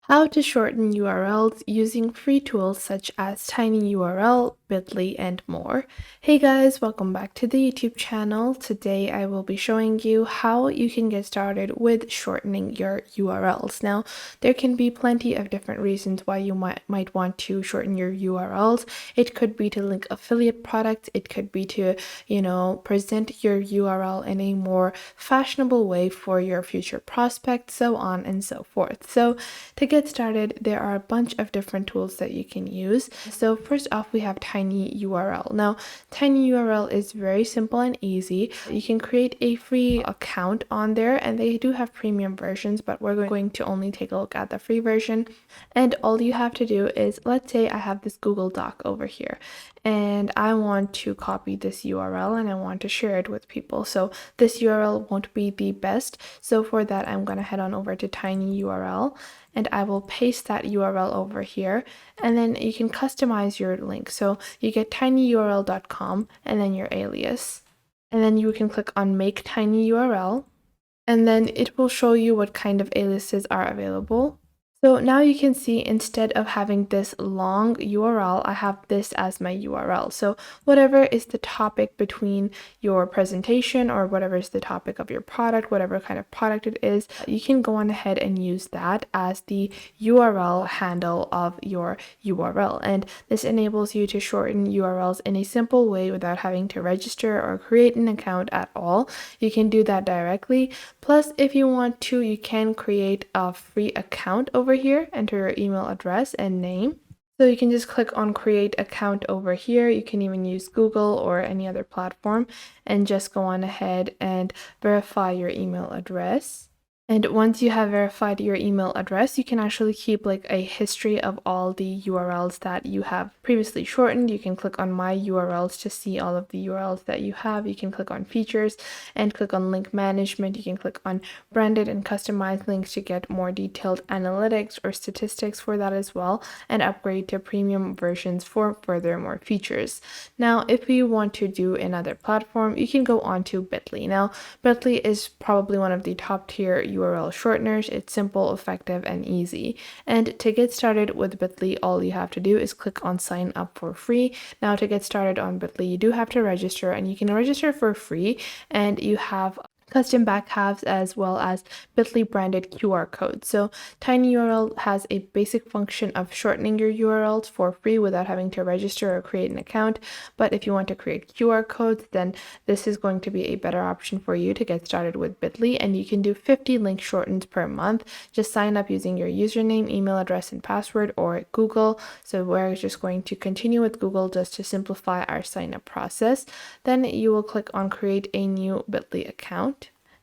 How to shorten URLs using free tools such as TinyURL, Bitly, and more. Hey guys, welcome back to the YouTube channel. Today I will be showing you how you can get started with shortening your URLs. Now, there can be plenty of different reasons why you might want to shorten your URLs. It could be to link affiliate products, it could be to, present your URL in a more fashionable way for your future prospects, so on and so forth. So to get started, there are a bunch of different tools that you can use. So first off, we have TinyURL. Now, TinyURL is very simple and easy. You can create a free account on there, and they do have premium versions, but we're going to only take a look at the free version. And all you have to do is, let's say I have this Google Doc over here, and I want to copy this URL and I want to share it with people. So this URL won't be the best. So for that, I'm going to head on over to TinyURL and I will paste that URL over here, and then you can customize your link. So you get tinyurl.com and then your alias, and then you can click on Make TinyURL, and then it will show you what kind of aliases are available. So now you can see, instead of having this long URL, I have this as my URL. So whatever is the topic between your presentation, or whatever is the topic of your product, whatever kind of product it is, you can go on ahead and use that as the URL handle of your URL. And this enables you to shorten URLs in a simple way without having to register or create an account at all. You can do that directly. Plus, if you want to, you can create a free account over here, enter your email address and name. So you can just click on create account over here. You can even use Google or any other platform and just go on ahead and verify your email address. And once you have verified your email address, you can actually keep like a history of all the URLs that you have previously shortened. You can click on My URLs to see all of the URLs that you have. You can click on Features and click on Link Management. You can click on Branded and Customized Links to get more detailed analytics or statistics for that as well, and upgrade to premium versions for further more features. Now, if you want to do another platform, you can go on to Bitly. Now, Bitly is probably one of the top tier URL shorteners. It's simple, effective, and easy. And to get started with Bitly, all you have to do is click on sign up for free. Now, to get started on Bitly, you do have to register, and you can register for free, and you have custom back halves as well as Bitly branded QR codes. So TinyURL has a basic function of shortening your URLs for free without having to register or create an account. But if you want to create QR codes, then this is going to be a better option for you to get started with Bitly, and you can do 50 link shortens per month. Just sign up using your username, email address, and password, or Google. So we're just going to continue with Google just to simplify our sign up process. Then you will click on create a new Bitly account.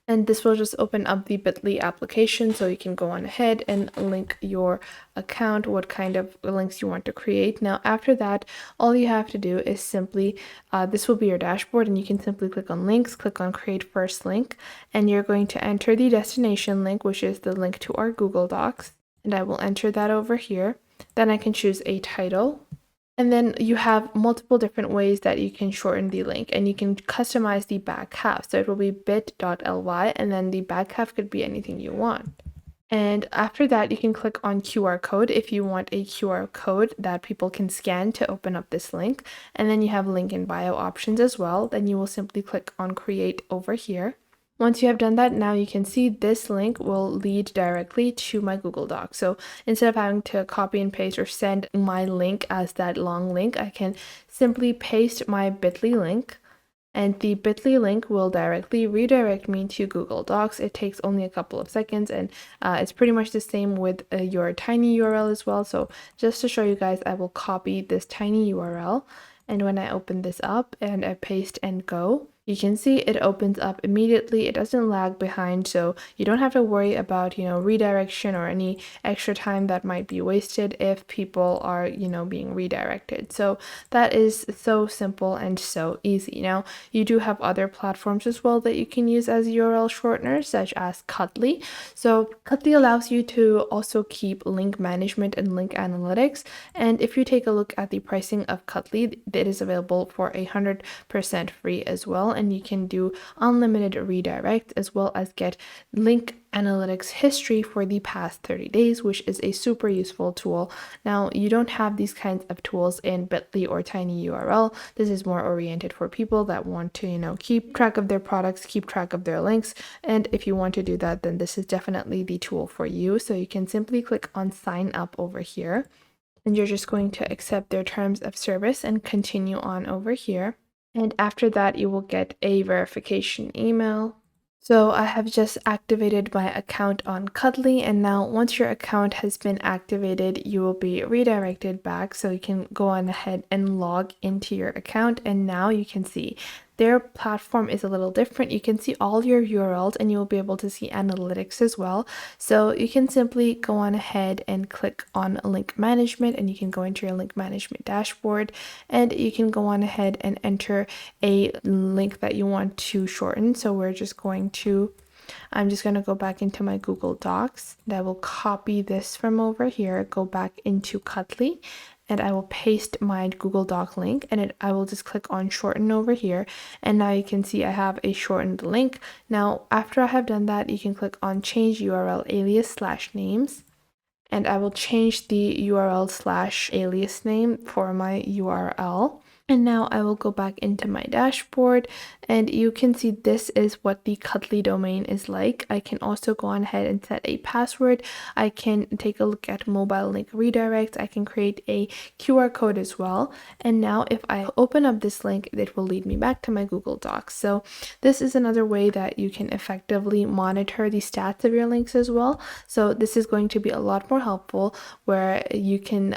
And this will just open up the Bitly application, so you can go on ahead and link your account, what kind of links you want to create. Now, after that, all you have to do is simply, this will be your dashboard, and you can simply click on links, click on create first link, and you're going to enter the destination link, which is the link to our Google Docs. And I will enter that over here. Then I can choose a title. And then you have multiple different ways that you can shorten the link, and you can customize the back half. So it will be bit.ly, and then the back half could be anything you want. And after that, you can click on QR code if you want a QR code that people can scan to open up this link. And then you have link in bio options as well. Then you will simply click on create over here. Once you have done that, now you can see this link will lead directly to my Google Doc. So instead of having to copy and paste or send my link as that long link, I can simply paste my Bitly link, and the Bitly link will directly redirect me to Google Docs. It takes only a couple of seconds, and it's pretty much the same with your TinyURL as well. So just to show you guys, I will copy this TinyURL, and when I open this up and I paste and go, you can see it opens up immediately. It doesn't lag behind, so you don't have to worry about, redirection or any extra time that might be wasted if people are, being redirected. So that is so simple and so easy. Now, you do have other platforms as well that you can use as URL shorteners, such as Cutly. So Cutly allows you to also keep link management and link analytics. And if you take a look at the pricing of Cutly, it is available for 100% free as well. and you can do unlimited redirect as well as get link analytics history for the past 30 days, which is a super useful tool. Now, you don't have these kinds of tools in Bitly or TinyURL. This is more oriented for people that want to, keep track of their products, keep track of their links. And if you want to do that, then this is definitely the tool for you. So you can simply click on sign up over here, and you're just going to accept their terms of service and continue on over here. And after that, you will get a verification email. So I have just activated my account on Cuddly, and now once your account has been activated, you will be redirected back, so you can go on ahead and log into your account. And now you can see their platform is a little different. You can see all your URLs and you will be able to see analytics as well. So you can simply go on ahead and click on link management, and you can go into your link management dashboard, and you can go on ahead and enter a link that you want to shorten. So I'm just going to go back into my Google Docs, and I will copy this from over here, go back into Cuddly, and I will paste my Google Doc link, and I will just click on shorten over here. And now you can see I have a shortened link. Now, after I have done that, you can click on change URL alias / names. And I will change the URL / alias name for my URL. And now I will go back into my dashboard, and you can see this is what the Cuddly domain is like. I can also go on ahead and set a password. I can take a look at mobile link redirect. I can create a QR code as well. And now if I open up this link, it will lead me back to my Google Docs. So this is another way that you can effectively monitor the stats of your links as well. So this is going to be a lot more helpful, where you can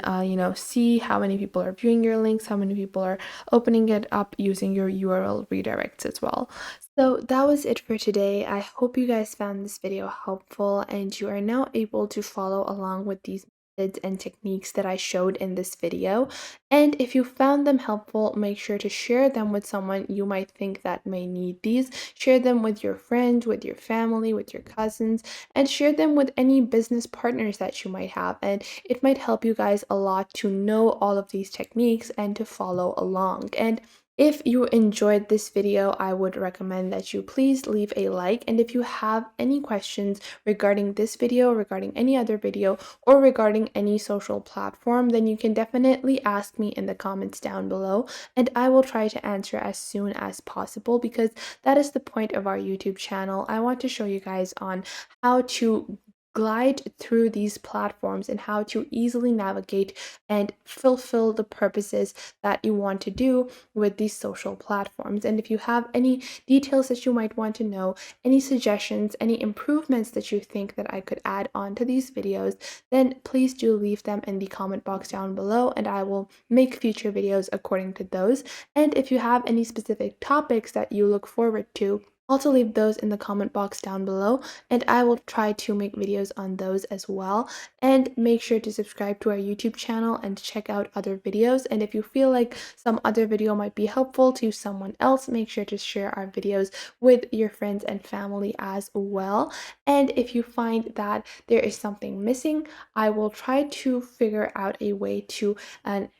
see how many people are viewing your links, how many people are opening it up using your URL redirects as well. So that was it for today. I hope you guys found this video helpful and you are now able to follow along with these methods and techniques that I showed in this video. And if you found them helpful, make sure to share them with someone you might think that may need these. Share them with your friends, with your family, with your cousins, and share them with any business partners that you might have. And it might help you guys a lot to know all of these techniques and to follow along. And if you enjoyed this video, I would recommend that you please leave a like. And if you have any questions regarding this video, regarding any other video, or regarding any social platform, then you can definitely ask me in the comments down below, and I will try to answer as soon as possible, because that is the point of our YouTube channel. I want to show you guys on how to glide through these platforms and how to easily navigate and fulfill the purposes that you want to do with these social platforms. And if you have any details that you might want to know, any suggestions, any improvements that you think that I could add on to these videos, then please do leave them in the comment box down below, and I will make future videos according to those. And if you have any specific topics that you look forward to, also leave those in the comment box down below, and I will try to make videos on those as well. And make sure to subscribe to our YouTube channel and check out other videos. And if you feel like some other video might be helpful to someone else, make sure to share our videos with your friends and family as well. And if you find that there is something missing, I will try to figure out a way to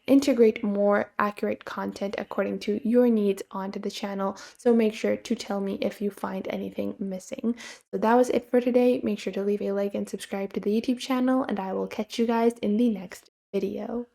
integrate more accurate content according to your needs onto the channel. So make sure to tell me if you find anything missing. So that was it for today. Make sure to leave a like and subscribe to the YouTube channel, and I will catch you guys in the next video.